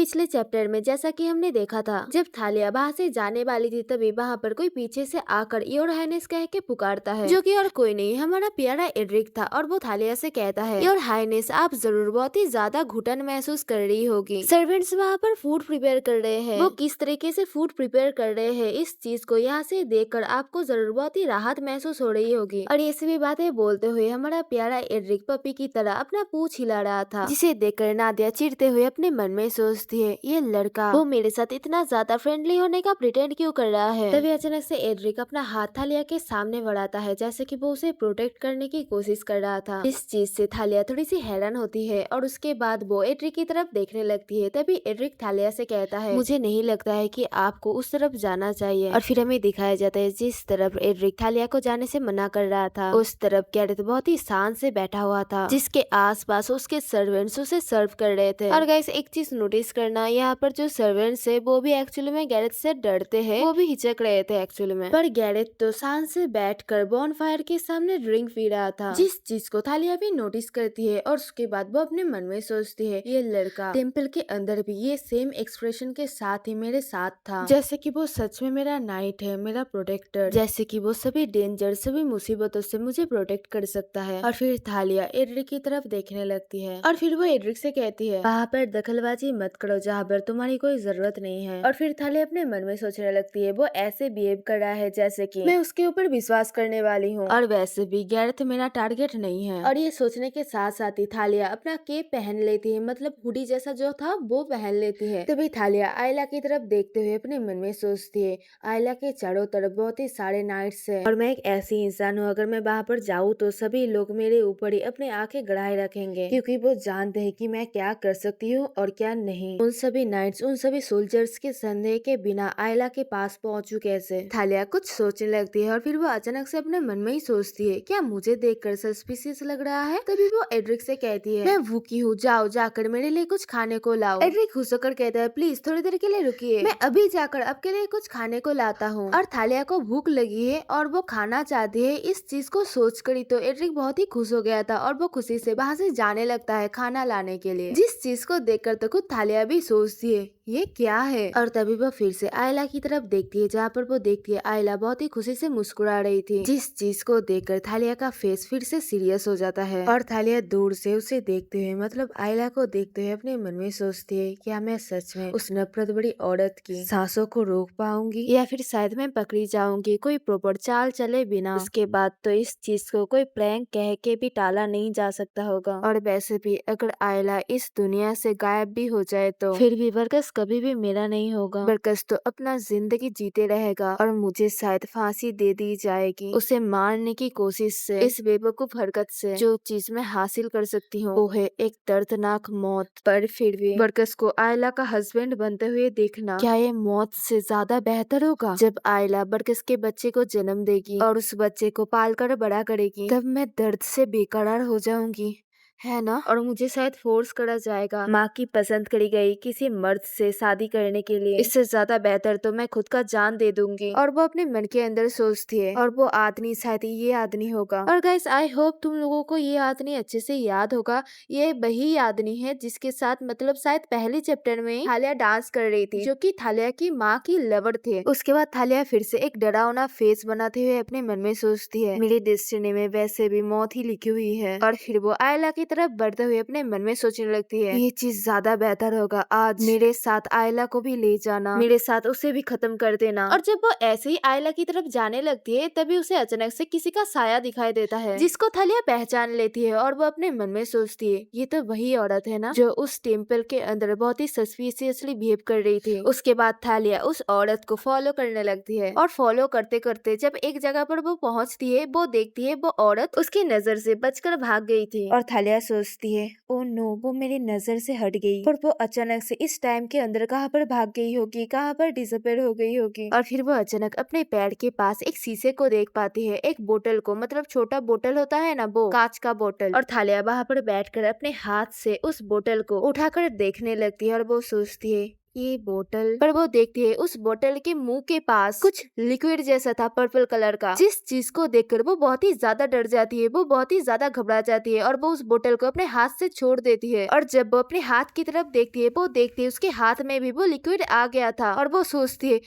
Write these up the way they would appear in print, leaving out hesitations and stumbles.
पिछले चैप्टर में जैसा कि हमने देखा था, जब थालिया वहाँ से जाने वाली थी तभी वहाँ पर कोई पीछे से आकर योर हाइनेस कह के पुकारता है, जो कि और कोई नहीं हमारा प्यारा एड्रिक था। और वो थालिया से कहता है, योर हाइनेस आप जरूर बहुत ही ज्यादा घुटन महसूस कर रही होगी। सर्वेंट्स वहाँ पर फूड प्रिपेयर कर रहे हैं। वो किस तरीके से फूड प्रिपेयर कर रहे हैं इस चीज को यहाँ से देखकर आपको जरूर बहुत ही राहत महसूस हो रही होगी। और ये सभी बातें बोलते हुए हमारा प्यारा एड्रिक पपी की तरह अपना पूंछ हिला रहा था, जिसे देखकर नादिया चिढ़ते हुए अपने मन में सोचती है, ये लड़का वो मेरे साथ इतना ज्यादा फ्रेंडली होने का प्रिटेंड क्यों कर रहा है। तभी अचानक से एड्रिक अपना हाथ थालिया के सामने बढ़ाता है, जैसे कि वो उसे प्रोटेक्ट करने की कोशिश कर रहा था। इस चीज से थालिया थोड़ी सी हैरान होती है और उसके बाद वो एड्रिक की तरफ देखने लगती है। तभी एड्रिक थालिया से कहता है, मुझे नहीं लगता है कि आपको उस तरफ जाना चाहिए। और फिर हमें दिखाया जाता है जिस तरफ एड्रिक थालिया को जाने से मना कर रहा था, उस तरफ गैरेथ बहुत ही शांत से बैठा हुआ था, जिसके आसपास उसके सर्वेंट्स उसे सर्व कर रहे थे। और गाइस एक चीज नोटिस करना, यहाँ पर जो सर्वेंट्स है वो भी एक्चुअली में गैरेथ से डरते हैं, वो भी हिचक रहे थे एक्चुअली में। पर गैरेथ तो शांत से बैठकर बॉनफायर के सामने ड्रिंक पी रहा था, जिस चीज को थालिया भी नोटिस करती है। और उसके बाद वो अपने मन में सोचती है, ये लड़का टेम्पल के अंदर भी ये सेम एक्सप्रेशन के साथ ही मेरे साथ था, जैसे कि वो सच में मेरा नाइट है, मेरा प्रोटेक्टर, जैसे कि वो सभी डेंजर सभी मुसीबतों से मुझे प्रोटेक्ट कर सकता है। और फिर थालिया एड्रिक की तरफ देखने लगती है और फिर वो एड्रिक से कहती है, वहाँ पर दखलबाजी मत करो जहाँ पर तुम्हारी कोई जरूरत नहीं है। और फिर थालिया अपने मन में सोचने लगती है, वो ऐसे बिहेव कर रहा है जैसे कि मैं उसके ऊपर विश्वास करने वाली हूँ, और वैसे भी गैरेथ मेरा टारगेट नहीं है। और ये सोचने के साथ साथ ही थालिया अपना केप पहन लेती है, मतलब हुडी जैसा जो था वो पहन लेती है। तभी थालिया आयला की तरफ देखते हुए अपने मन में सोचती है, आयला के चारों तरफ बहुत ही सारे नाइट्स है और मैं एक ऐसी इंसान हूँ, अगर मैं वहाँ पर जाऊँ तो सभी लोग मेरे ऊपर ही अपने आंखें गड़ाए रखेंगे, क्योंकि वो जानते हैं कि मैं क्या कर सकती हूँ और क्या नहीं। उन सभी नाइट्स उन सभी सोल्जर्स के संदेह के बिना आयला के पास पहुँचूं कैसे। थालिया कुछ सोचने लगती है और फिर वो अचानक से अपने मन में ही सोचती है, क्या मुझे देखकर सस्पिशियस लग रहा है। तभी वो एड्रिक से कहती है, मैं भूखी हूँ, जाओ जाकर मेरे लिए कुछ खाने को लाओ। एड्रिक खुश होकर कहता है, प्लीज थोड़ी देर के लिए रुकिए, मैं अभी जाकर आपके लिए कुछ खाने को लाता हूँ। और थालिया को भूख लगी है और वो खाना चाहती है। इस चीज को सोचकर ही तो एड्रिक बहुत ही खुश हो गया था और वो खुशी से वहाँ से जाने लगता है खाना लाने के लिए, जिस चीज को देखकर तो खुद थालिया भी सोचती है, ये क्या है। और तभी वो फिर से आयला की तरफ देखती है, जहाँ पर वो देखती है आयला बहुत ही खुशी से मुस्कुरा रही थी, जिस चीज को देखकर थालिया का फेस फिर से सीरियस हो जाता है। और थालिया दूर से उसे देखते हुए, मतलब आयला को देखते हुए अपने मन में सोचती है, क्या मैं सच में उस नफरत बड़ी औरत की सांसों को रोक पाऊंगी, या फिर शायद मैं पकड़ी जाऊंगी कोई प्रॉपर चाल चले बिना। उसके बाद तो इस चीज को कोई प्रैंक कह के भी टाला नहीं जा सकता होगा। और वैसे भी अगर आयला इस दुनिया से गायब भी हो जाए तो फिर भी बरकस कभी भी मेरा नहीं होगा। बरकस तो अपना जिंदगी जीते रहेगा और मुझे शायद फांसी दे दी जाएगी उसे मारने की कोशिश से। इस बेवकूफ हरकत से जो चीज मैं हासिल कर सकती हूँ वो है एक दर्दनाक मौत। पर फिर भी बरकस को आयला का हस्बैंड बनते हुए देखना, क्या ये मौत से ज्यादा बेहतर होगा। जब आयला बरकस के बच्चे को जन्म देगी और उस बच्चे को पालकर बड़ा करेगी, तब मैं दर्द से बेकरार हो जाऊंगी, है ना। और मुझे शायद फोर्स करा जाएगा माँ की पसंद करी गई किसी मर्द से शादी करने के लिए। इससे ज्यादा बेहतर तो मैं खुद का जान दे दूंगी। और वो अपने मन के अंदर सोचती है, और वो आदमी शायद ये आदमी होगा। और गाइस आई होप तुम लोगों को ये आदमी अच्छे से याद होगा। ये वही आदमी है जिसके साथ मतलब शायद पहले चैप्टर में थालिया डांस कर रही थी, जो कि थालिया की माँ की लवर थे। उसके बाद थालिया फिर से एक डरावना फेस बनाते हुए अपने मन में सोचती है, मेरी डेस्टिनी में वैसे भी मौत ही लिखी हुई है। और फिर वो आयला की तरफ बढ़ते हुए अपने मन में सोचने लगती है, ये चीज ज्यादा बेहतर होगा, आज मेरे साथ आयला को भी ले जाना, मेरे साथ उसे भी खत्म कर देना। और जब वो ऐसे ही आयला की तरफ जाने लगती है तभी उसे अचानक से किसी का साया दिखाई देता है, जिसको थालिया पहचान लेती है। और वो अपने मन में सोचती है, ये तो वही औरत है ना जो उस टेम्पल के अंदर बहुत ही सस्पिशियसली बिहेव कर रही थी। उसके बाद थालिया उस औरत को फॉलो करने लगती है और फॉलो करते करते जब एक जगह पर वो पहुंचती है, वो देखती है वो औरत उसकी नजर से बचकर भाग गई थी। और थालिया सोचती है, ओ नो, वो मेरी नजर से हट गई। और वो अचानक से इस टाइम के अंदर कहाँ पर भाग गई होगी, कहाँ पर डिसअपेयर हो गई होगी। और फिर वो अचानक अपने पैर के पास एक शीशे को देख पाती है, एक बोतल को, मतलब छोटा बोतल होता है ना वो कांच का बोतल। और थालिया वहाँ पर बैठकर अपने हाथ से उस बोतल को उठाकर देखने लगती है और वो सोचती है, ये बोतल, पर वो देखती है उस बोतल के मुंह के पास कुछ लिक्विड जैसा था पर्पल कलर का, जिस चीज को देखकर वो बहुत ही ज्यादा डर जाती है, वो बहुत ही ज्यादा घबरा जाती है और वो उस बोतल को अपने हाथ से छोड़ देती है। और जब वो अपने हाथ की तरफ देखती है, वो देखती है उसके हाथ में भी वो लिक्विड आ गया था और वो सोचती है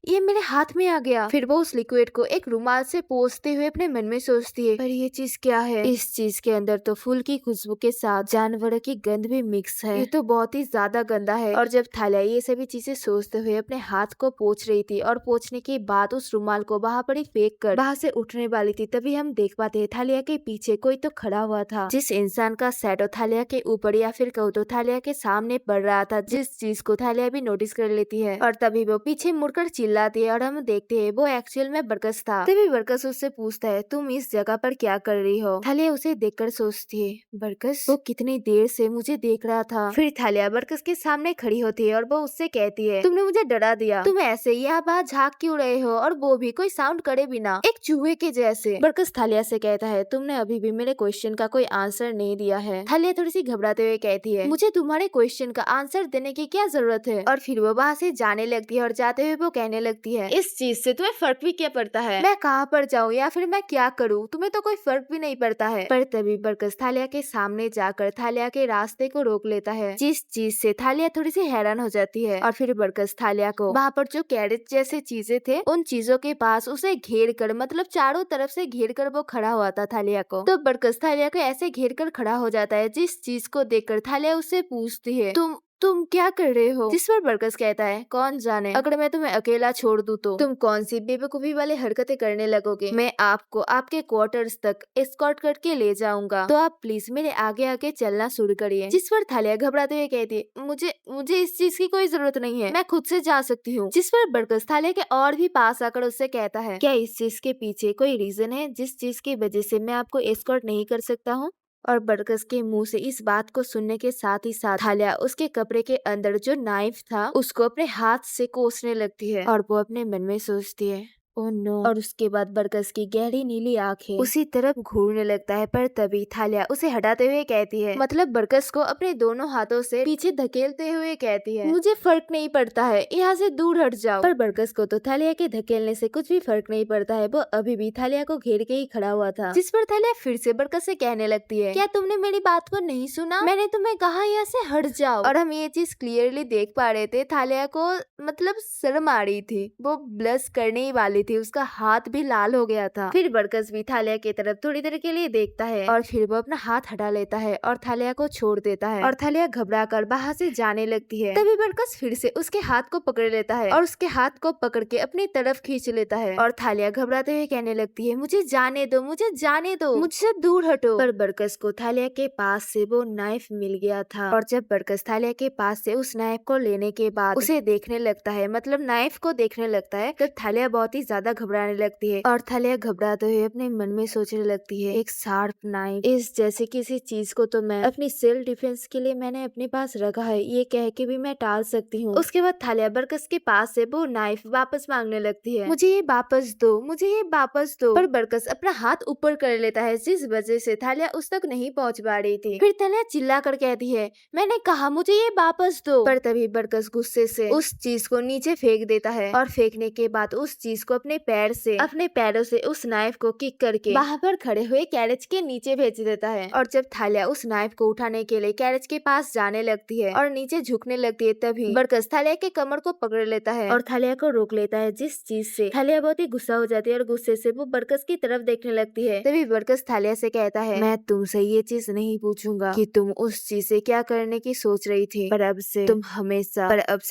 ये मेरे हाथ में आ गया। फिर वो उस लिक्विड को एक रुमाल से पोंछते हुए अपने मन में सोचती है, पर ये चीज क्या है? इस चीज के अंदर तो फूल की खुशबू के साथ जानवरों की गंध भी मिक्स है, ये तो बहुत ही ज्यादा गंदा है। और जब थालिया ये सभी चीजें सोचते हुए अपने हाथ को पोंछ रही थी और पोंछने के बाद उस रुमाल को वहां पर ही फेंक कर वहां से उठने वाली थी, तभी हम देख पाते हैं थालिया के पीछे कोई तो खड़ा हुआ था, जिस इंसान का शैडो थालिया के ऊपर या फिर कहूँ तो थालिया के सामने पड़ रहा था, जिस चीज को थालिया भी नोटिस कर लेती है। और तभी वो पीछे मुड़कर चिल्लाती है और हम देखते हैं वो एक्चुअल में बरकस था। तभी बरकस उससे पूछता है, तुम इस जगह पर क्या कर रही हो? थालिया उसे देखकर सोचती है, बरकस वो कितनी देर से मुझे देख रहा था। फिर थालिया बरकस के सामने खड़ी होती है और वो उससे कहती है, तुमने मुझे डरा दिया, तुम ऐसे यहाँ बाहर झाँक क्यों रहे हो और वो भी कोई साउंड करे बिना, एक चूहे के जैसे। बरकस थालिया से कहता है, तुमने अभी भी मेरे क्वेश्चन का कोई आंसर नहीं दिया है। थालिया थोड़ी सी घबराते हुए कहती है, मुझे तुम्हारे क्वेश्चन का आंसर देने की क्या जरूरत है? और फिर वो वहाँ से जाने लगती है और जाते हुए वो कहने लगती है, इस चीज से तुम्हें फर्क भी क्या पड़ता है? मैं कहाँ पर जाऊँ या फिर मैं क्या करूँ, तुम्हें तो कोई फर्क भी नहीं पड़ता है। पर तभी बरकस थालिया के सामने जाकर थालिया के रास्ते को रोक लेता है, जिस चीज से थालिया थोड़ी सी हैरान हो जाती है। और फिर बरकस थालिया को वहाँ पर जो कैरेट जैसे चीजें थे उन चीजों के पास उसे घेर कर, मतलब चारों तरफ से घेर कर वो खड़ा हुआ था थालिया को। तो बरकस थालिया को ऐसे घेर कर खड़ा हो जाता है, जिस चीज को देखकर थालिया उससे पूछती है, तुम क्या कर रहे हो? जिस पर बरकस कहता है, कौन जाने अगर मैं तुम्हें अकेला छोड़ दूं तो तुम कौन सी बेवकूफी वाली हरकतें करने लगोगे। मैं आपको आपके क्वार्टर्स तक एस्कॉर्ट करके ले जाऊंगा, तो आप प्लीज मेरे आगे आगे चलना शुरू करिए। जिस पर थालिया घबराते हुए कहती है, मुझे इस चीज की कोई जरूरत नहीं है, मैं खुद से जा सकती हूँ। जिस पर बरकस थालिया के और भी पास आकर उससे कहता है, क्या इस चीज के पीछे कोई रीजन है जिस चीज की वजह से मैं आपको एस्कॉर्ट नहीं कर सकता हूँ? और बरकस के मुंह से इस बात को सुनने के साथ ही साथ थालिया उसके कपड़े के अंदर जो नाइफ था उसको अपने हाथ से कोसने लगती है और वो अपने मन में सोचती है, ओह नो। और उसके बाद बरकस की गहरी नीली आंखें उसी तरफ घूरने लगता है, पर तभी थालिया उसे हटाते हुए कहती है, मतलब बरकस को अपने दोनों हाथों से पीछे धकेलते हुए कहती है, मुझे फर्क नहीं पड़ता है, यहाँ से दूर हट जाओ। पर बरकस को तो थालिया के धकेलने से कुछ भी फर्क नहीं पड़ता है, वो अभी भी थालिया को घेर के ही खड़ा हुआ था। जिस पर थालिया फिर से बरकस से कहने लगती है, क्या तुमने मेरी बात को नहीं सुना? मैंने तुम्हें कहा यहाँ से हट जाओ। और हम ये चीज क्लियरली देख पा रहे थे, थालिया को मतलब शर्म आ रही थी, वो ब्लश करने ही वाली थी, उसका हाथ भी लाल हो गया था। फिर बरकस भी थालिया की तरफ थोड़ी देर के लिए देखता है और फिर वो अपना हाथ हटा लेता है और थालिया को छोड़ देता है और थालिया घबरा कर बाहर से जाने लगती है। तभी बरकस फिर से उसके हाथ को पकड़ लेता है और उसके हाथ को पकड़ के अपनी तरफ खींच लेता है और थालिया घबराते हुए कहने लगती है, मुझे जाने दो, मुझे जाने दो, मुझसे दूर हटो। पर बरकस को थालिया के पास से वो नाइफ मिल गया था और जब बरकस थालिया के पास से उस नाइफ को लेने के बाद उसे देखने लगता है, मतलब नाइफ को देखने लगता है, तब थालिया बहुत ही ज्यादा घबराने लगती है और थालिया घबराते हुए अपने मन में सोचने लगती है, एक शार्प नाइफ, इस जैसे किसी चीज को तो मैं अपनी सेल्फ डिफेंस के लिए मैंने अपने पास रखा है, ये कह के भी मैं टाल सकती हूँ। उसके बाद थालिया बरकस के पास से वो नाइफ वापस मांगने लगती है, मुझे ये वापस दो, मुझे ये वापस दो। पर बरकस अपना हाथ ऊपर कर लेता है, जिस वजह से थालिया उस तक नहीं पहुँच पा रही थी। फिर थालिया चिल्ला कर कहती है, मैंने कहा मुझे ये वापस दो। पर तभी बरकस गुस्से से उस चीज को नीचे फेंक देता है और फेंकने के बाद उस चीज को अपने पैरों से उस नाइफ को किक करके वहां पर खड़े हुए कैरेज के नीचे भेज देता है। और जब थालिया उस नाइफ को उठाने के लिए कैरेज के पास जाने लगती है और नीचे झुकने लगती है, तभी बरकस थालिया के कमर को पकड़ लेता है और थालिया को रोक लेता है, जिस चीज से थालिया बहुत ही गुस्सा हो जाती है और गुस्से से वो बरकस की तरफ देखने लगती है। तभी बरकस थालिया से कहता है, मैं तुमसे ये चीज नहीं पूछूंगा कि तुम उस चीज से क्या करने की सोच रही थी, पर अब से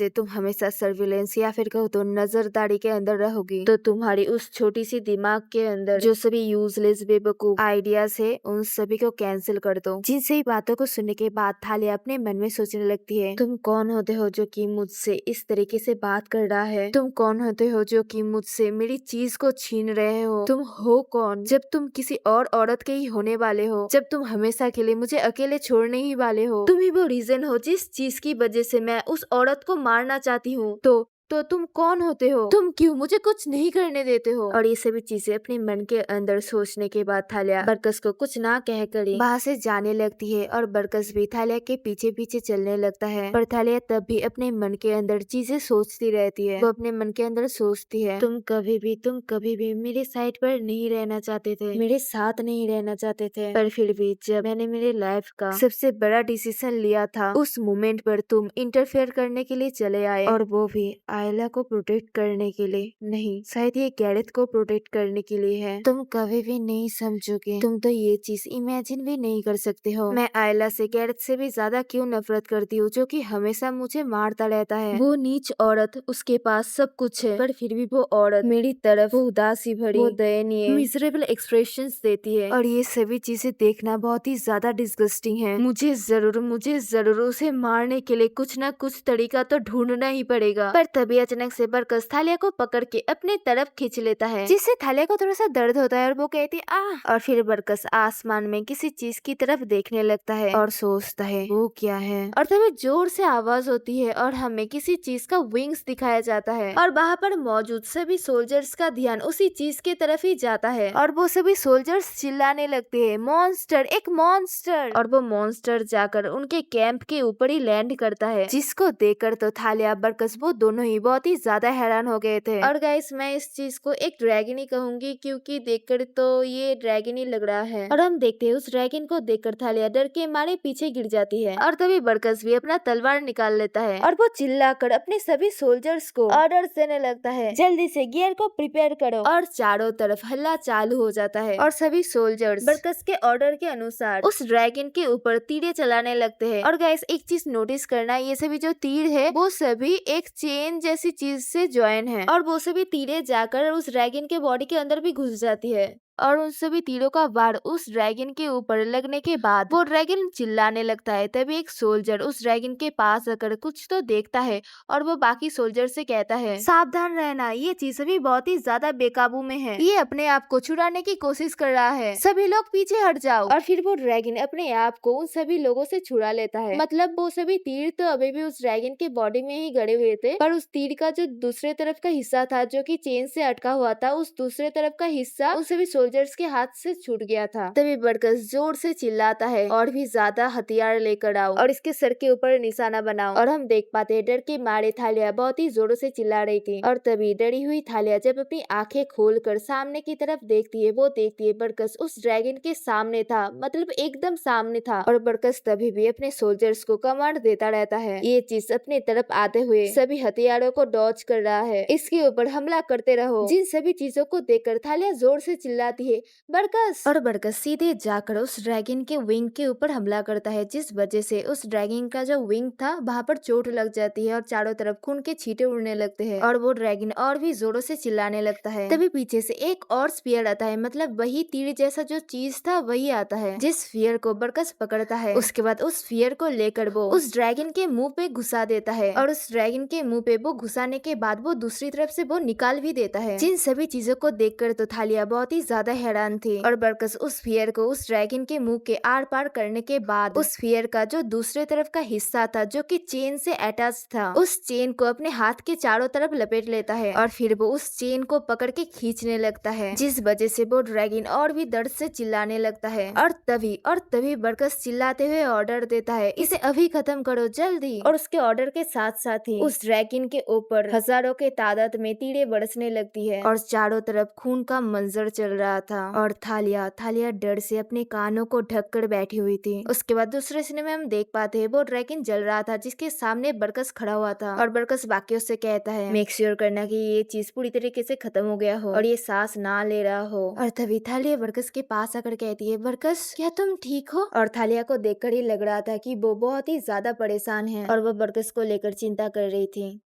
तुम हमेशा सर्विलेंस या फिर कहो तो नजरदारी के अंदर रहोगी। तो तुम्हारी उस छोटी सी दिमाग के अंदर जो सभी यूजलेस बेवकूफ आइडियाज है उन सभी को कैंसिल कर दो। जिन सही बातों को सुनने के बाद थालिया अपने मन में सोचने लगती है, तुम कौन होते हो जो कि मुझसे इस तरीके से बात कर रहा है? तुम कौन होते हो जो कि मुझसे मेरी चीज को छीन रहे हो? तुम हो कौन जब तुम किसी और औरत के ही होने वाले हो, जब तुम हमेशा के लिए मुझे अकेले छोड़ने ही वाले हो? तुम ही वो रीजन हो जिस चीज की वजह से मैं उस औरत को मारना चाहती हूँ। तो तो तुम कौन होते हो? तुम क्यों मुझे कुछ नहीं करने देते हो? और ये सभी चीजें अपने मन के अंदर सोचने के बाद थालिया बरकस को कुछ ना कहकर ही वहाँ से जाने लगती है और बरकस भी थालिया के पीछे पीछे चलने लगता है। पर थालिया तब भी अपने मन के अंदर चीजें सोचती रहती है। वो अपने मन के अंदर सोचती है, तुम कभी भी मेरे साइड पर नहीं रहना चाहते थे, मेरे साथ नहीं रहना चाहते थे, पर फिर भी जब मैंने मेरे लाइफ का सबसे बड़ा डिसीजन लिया था उस मोमेंट पर तुम इंटरफेयर करने के लिए चले आए, और वो भी आयला को प्रोटेक्ट करने के लिए नहीं, शायद ये गैरेथ को प्रोटेक्ट करने के लिए है। तुम कभी भी नहीं समझोगे, तुम तो ये चीज इमेजिन भी नहीं कर सकते हो। मैं आयला से गैरेथ से भी ज्यादा क्यों नफरत करती हूँ, जो कि हमेशा मुझे मारता रहता है। वो नीच औरत, उसके पास सब कुछ है, पर फिर भी वो औरत मेरी तरफ वो उदासी भरी, वो दयनीय मिजरेबल एक्सप्रेशंस देती है, और ये सभी चीजें देखना बहुत ही ज्यादा डिस्गस्टिंग है। मुझे जरूर उसे मारने के लिए कुछ न कुछ तरीका तो ढूंढना ही पड़ेगा। पर तभी अचानक से बरकस थालिया को पकड़ के अपने तरफ खींच लेता है, जिससे थालिया को थोड़ा सा दर्द होता है और वो कहती है आ। और फिर बरकस आसमान में किसी चीज की तरफ देखने लगता है और सोचता है वो क्या है, और तभी जोर से आवाज होती है और हमें किसी चीज का विंग्स दिखाया जाता है, और वहाँ पर मौजूद सभी सोल्जर्स का ध्यान उसी चीज के तरफ ही जाता है, और वो सभी सोल्जर्स चिल्लाने लगते हैं मॉन्स्टर, एक मॉन्स्टर। और वो मॉन्स्टर जाकर उनके कैंप के ऊपर ही लैंड करता है, जिसको देखकर तो थालिया बरकस वो दोनों ही बहुत ही ज्यादा हैरान हो गए थे। और गाइस मैं इस चीज को एक ड्रैगन ही कहूंगी, क्योंकि देखकर तो ये ड्रैगन ही लग रहा है। और हम देखते हैं उस ड्रैगन को देखकर थालिया डर के मारे पीछे गिर जाती है, और तभी बरकस भी अपना तलवार निकाल लेता है, और वो चिल्लाकर अपने सभी सोल्जर्स को ऑर्डर देने लगता है, जल्दी से गियर को प्रिपेयर करो। और चारों तरफ हल्ला चालू हो जाता है, और सभी सोल्जर्स बरकस के ऑर्डर के अनुसार उस ड्रैगन के ऊपर तीरे चलाने लगते हैं। और गाइस एक चीज नोटिस करना, ये सभी जो तीर है वो सभी एक चेन जैसी चीज से ज्वाइन है, और वो सभी तीरे जाकर उस ड्रैगन के बॉडी के अंदर भी घुस जाती है, और उन सभी तीरों का वार उस ड्रैगन के ऊपर लगने के बाद वो ड्रैगन चिल्लाने लगता है। तभी एक सोल्जर उस ड्रैगन के पास आकर कुछ तो देखता है, और वो बाकी सोल्जर से कहता है सावधान रहना, ये चीज अभी बहुत ही ज्यादा बेकाबू में है, ये अपने आप को छुड़ाने की कोशिश कर रहा है, सभी लोग पीछे हट जाओ। और फिर वो ड्रैगन अपने आप को उन सभी लोगों से छुड़ा लेता है। मतलब वो सभी तीर तो अभी भी उस ड्रैगन के बॉडी में ही गड़े हुए थे, पर उस तीर का जो दूसरे तरफ का हिस्सा था जो कि चेन से अटका हुआ था, उस दूसरे तरफ का हिस्सा उन सभी सोल्जर्स के हाथ से छूट गया था। तभी बरकस जोर से चिल्लाता है और भी ज्यादा हथियार लेकर आओ और इसके सर के ऊपर निशाना बनाओ। और हम देख पाते हैं डर के मारे थालिया बहुत ही जोरों से चिल्ला रही थी, और तभी डरी हुई थालिया जब अपनी आंखें खोलकर सामने की तरफ देखती है, वो देखती है बरकस उस ड्रैगन के सामने था, मतलब एकदम सामने था, और बरकस तभी भी अपने सोल्जर्स को कमांड देता रहता है। ये चीज अपने तरफ आते हुए सभी हथियारों को डॉज कर रहा है, इसके ऊपर हमला करते रहो। जिन सभी चीजों को देखकर थालिया जोर से चिल्लाती है बरकस, और बरकस सीधे जाकर उस ड्रैगन के विंग के ऊपर हमला करता है, जिस वजह से उस ड्रैगन का जो विंग था वहाँ पर चोट लग जाती है और चारों तरफ खून के छींटे उड़ने लगते हैं, और वो ड्रैगन और भी जोरों से चिल्लाने लगता है। तभी पीछे से एक और स्पीयर आता है, मतलब वही तीर जैसा जो चीज था वही आता है, जिस स्फीयर को बरकस पकड़ता है। उसके बाद उस स्फीयर को लेकर वो उस ड्रैगन के मुंह पे घुसा देता है, और उस ड्रैगन के मुंह पे वो घुसाने के बाद वो दूसरी तरफ से वो निकाल भी देता है। जिन सभी चीजों को देखकर तो थालिया बहुत ही ज्यादा हैरान थी, और बरकस उस स्फीयर को उस ड्रैगन के मुंह के आर पार करने के बाद उस स्फीयर का जो दूसरे तरफ का हिस्सा था जो कि चेन से अटैच था, उस चेन को अपने हाथ के चारों तरफ लपेट लेता है, और फिर वो उस चेन को पकड़ के खींचने लगता है, जिस वजह से वो ड्रैगन और भी दर्द से चिल्लाने लगता है। और तभी बरकस चिल्लाते हुए ऑर्डर देता है, इसे अभी खत्म करो जल्दी। और उसके ऑर्डर के साथ साथ ही उस ड्रैगन के ऊपर हजारों के तादाद में तीरें बरसने लगती है, और चारों तरफ खून का मंजर चल रहा था, और थालिया डर से अपने कानों को ढक कर बैठी हुई थी। उसके बाद दूसरे सीन में हम देख पाते हैं वो ड्रैगन जल रहा था, जिसके सामने बरकस खड़ा हुआ था, और बरकस बाकियों से कहता है मेक श्योर करना कि ये चीज पूरी तरीके से खत्म हो गया हो और ये सांस ना ले रहा हो। और तभी थालिया बरकस के पास आकर कहती है बरकस क्या तुम ठीक हो? और थालिया को देखकर ही लग रहा था कि वो बहुत ही ज्यादा परेशान है, और वो बरकस को लेकर चिंता कर रही थी।